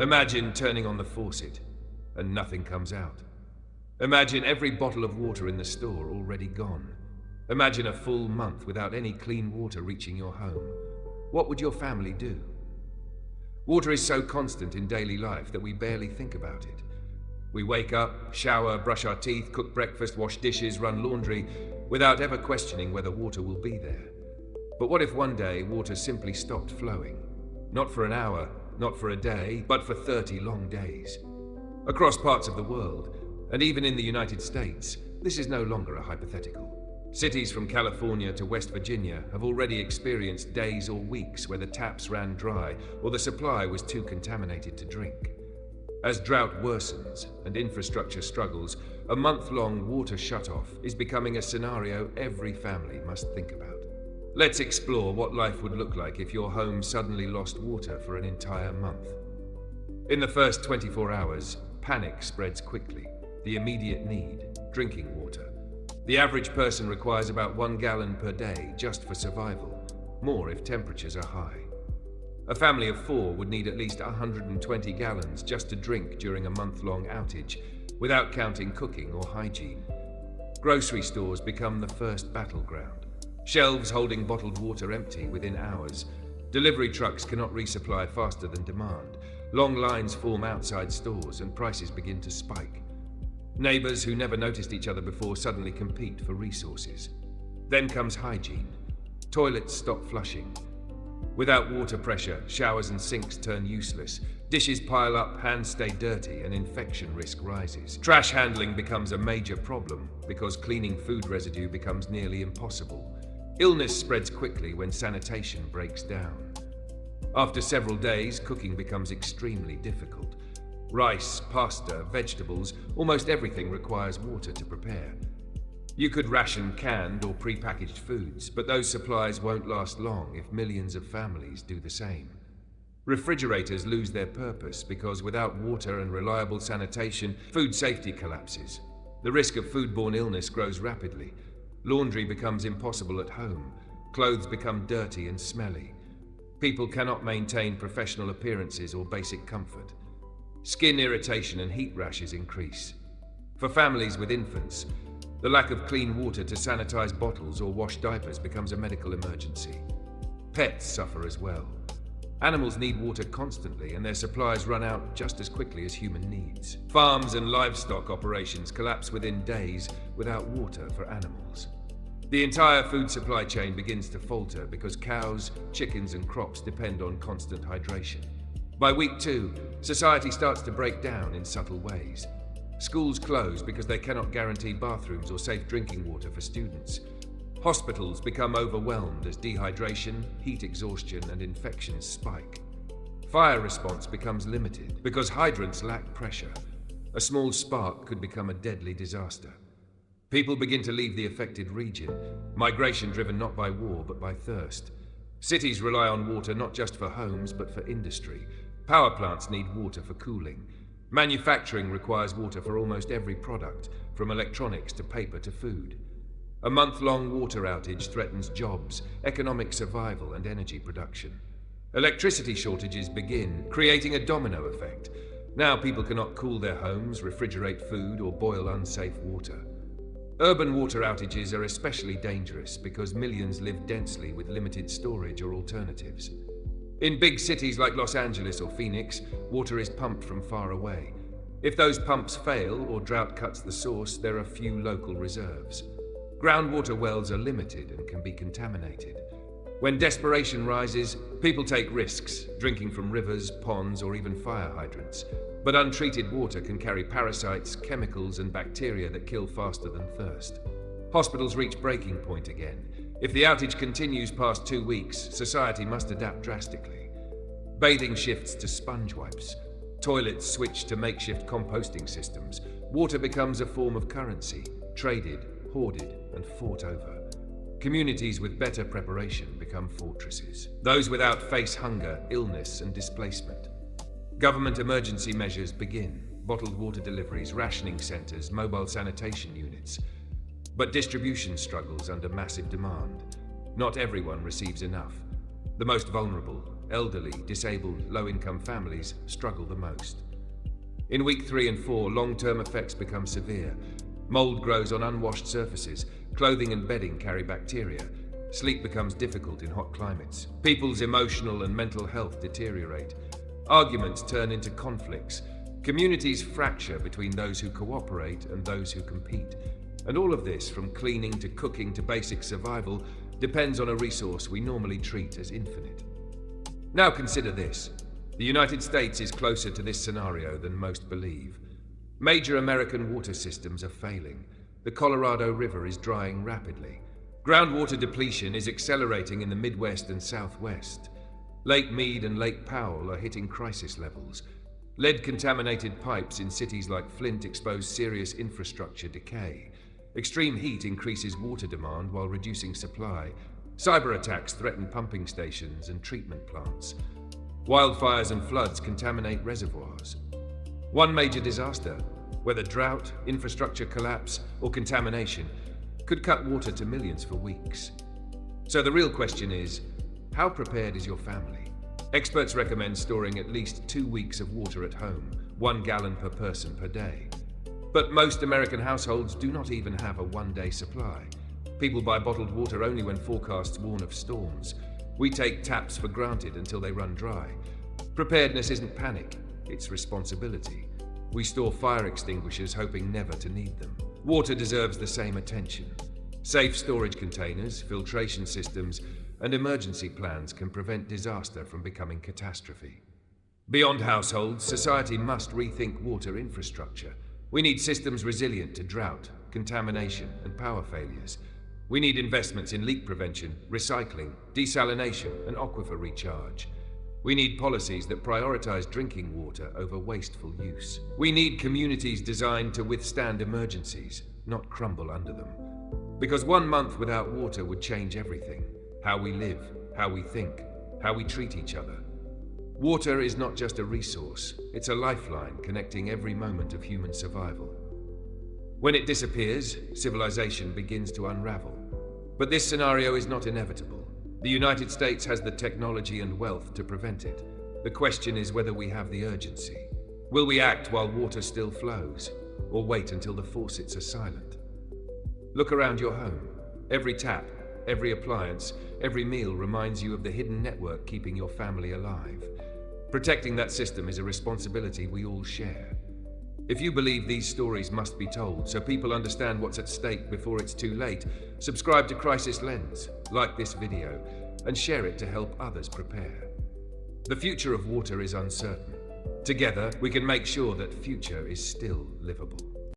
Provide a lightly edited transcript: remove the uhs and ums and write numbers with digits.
Imagine turning on the faucet and nothing comes out. Imagine every bottle of water in the store already gone. Imagine a full month without any clean water reaching your home. What would your family do? Water is so constant in daily life that we barely think about it. We wake up, shower, brush our teeth, cook breakfast, wash dishes, run laundry, without ever questioning whether water will be there. But what if one day water simply stopped flowing? Not for an hour, not for a day, but for 30 long days. Across parts of the world, and even in the United States, this is no longer a hypothetical. Cities from California to West Virginia have already experienced days or weeks where the taps ran dry or the supply was too contaminated to drink. As drought worsens and infrastructure struggles, a month-long water shutoff is becoming a scenario every family must think about. Let's explore what life would look like if your home suddenly lost water for an entire month. In the first 24 hours, panic spreads quickly. The immediate need, drinking water. The average person requires about 1 gallon per day just for survival, more if temperatures are high. A family of 4 would need at least 120 gallons just to drink during a month-long outage, without counting cooking or hygiene. Grocery stores become the first battleground. Shelves holding bottled water empty within hours. Delivery trucks cannot resupply faster than demand. Long lines form outside stores and prices begin to spike. Neighbors who never noticed each other before suddenly compete for resources. Then comes hygiene. Toilets stop flushing. Without water pressure, showers and sinks turn useless. Dishes pile up, hands stay dirty, and infection risk rises. Trash handling becomes a major problem because cleaning food residue becomes nearly impossible. Illness spreads quickly when sanitation breaks down. After several days, cooking becomes extremely difficult. Rice, pasta, vegetables, almost everything requires water to prepare. You could ration canned or pre-packaged foods, but those supplies won't last long if millions of families do the same. Refrigerators lose their purpose because without water and reliable sanitation, food safety collapses. The risk of foodborne illness grows rapidly. Laundry becomes impossible at home. Clothes become dirty and smelly. People cannot maintain professional appearances or basic comfort. Skin irritation and heat rashes increase. For families with infants, the lack of clean water to sanitize bottles or wash diapers becomes a medical emergency. Pets suffer as well. Animals need water constantly, and their supplies run out just as quickly as human needs. Farms and livestock operations collapse within days without water for animals. The entire food supply chain begins to falter because cows, chickens, and crops depend on constant hydration. By week 2, society starts to break down in subtle ways. Schools close because they cannot guarantee bathrooms or safe drinking water for students. Hospitals become overwhelmed as dehydration, heat exhaustion, and infections spike. Fire response becomes limited because hydrants lack pressure. A small spark could become a deadly disaster. People begin to leave the affected region, migration driven not by war but by thirst. Cities rely on water not just for homes but for industry. Power plants need water for cooling. Manufacturing requires water for almost every product, from electronics to paper to food. A month-long water outage threatens jobs, economic survival, and energy production. Electricity shortages begin, creating a domino effect. Now people cannot cool their homes, refrigerate food, or boil unsafe water. Urban water outages are especially dangerous because millions live densely with limited storage or alternatives. In big cities like Los Angeles or Phoenix, water is pumped from far away. If those pumps fail or drought cuts the source, there are few local reserves. Groundwater wells are limited and can be contaminated. When desperation rises, people take risks, drinking from rivers, ponds, or even fire hydrants. But untreated water can carry parasites, chemicals, and bacteria that kill faster than thirst. Hospitals reach breaking point again. If the outage continues past 2 weeks, society must adapt drastically. Bathing shifts to sponge wipes. Toilets switch to makeshift composting systems. Water becomes a form of currency, traded, hoarded, and fought over. Communities with better preparation become fortresses. Those without face hunger, illness, and displacement. Government emergency measures begin. Bottled water deliveries, rationing centers, mobile sanitation units. But distribution struggles under massive demand. Not everyone receives enough. The most vulnerable, elderly, disabled, low-income families struggle the most. In week 3 and 4, long-term effects become severe. Mold grows on unwashed surfaces, clothing and bedding carry bacteria, sleep becomes difficult in hot climates, people's emotional and mental health deteriorate, arguments turn into conflicts, communities fracture between those who cooperate and those who compete. And all of this, from cleaning to cooking to basic survival, depends on a resource we normally treat as infinite. Now consider this. The United States is closer to this scenario than most believe. Major American water systems are failing. The Colorado River is drying rapidly. Groundwater depletion is accelerating in the Midwest and Southwest. Lake Mead and Lake Powell are hitting crisis levels. Lead-contaminated pipes in cities like Flint expose serious infrastructure decay. Extreme heat increases water demand while reducing supply. Cyber attacks threaten pumping stations and treatment plants. Wildfires and floods contaminate reservoirs. One major disaster, whether drought, infrastructure collapse, or contamination, could cut water to millions for weeks. So the real question is, how prepared is your family? Experts recommend storing at least 2 weeks of water at home, 1 gallon per person per day. But most American households do not even have a one-day supply. People buy bottled water only when forecasts warn of storms. We take taps for granted until they run dry. Preparedness isn't panic, it's responsibility. We store fire extinguishers hoping never to need them. Water deserves the same attention. Safe storage containers, filtration systems, and emergency plans can prevent disaster from becoming catastrophe. Beyond households, society must rethink water infrastructure. We need systems resilient to drought, contamination, and power failures. We need investments in leak prevention, recycling, desalination, and aquifer recharge. We need policies that prioritize drinking water over wasteful use. We need communities designed to withstand emergencies, not crumble under them. Because 1 month without water would change everything. How we live, how we think, how we treat each other. Water is not just a resource, it's a lifeline connecting every moment of human survival. When it disappears, civilization begins to unravel. But this scenario is not inevitable. The United States has the technology and wealth to prevent it. The question is whether we have the urgency. Will we act while water still flows, or wait until the faucets are silent? Look around your home. Every tap, every appliance, every meal reminds you of the hidden network keeping your family alive. Protecting that system is a responsibility we all share. If you believe these stories must be told so people understand what's at stake before it's too late, subscribe to Crisis Lens, like this video, and share it to help others prepare. The future of water is uncertain. Together, we can make sure that future is still livable.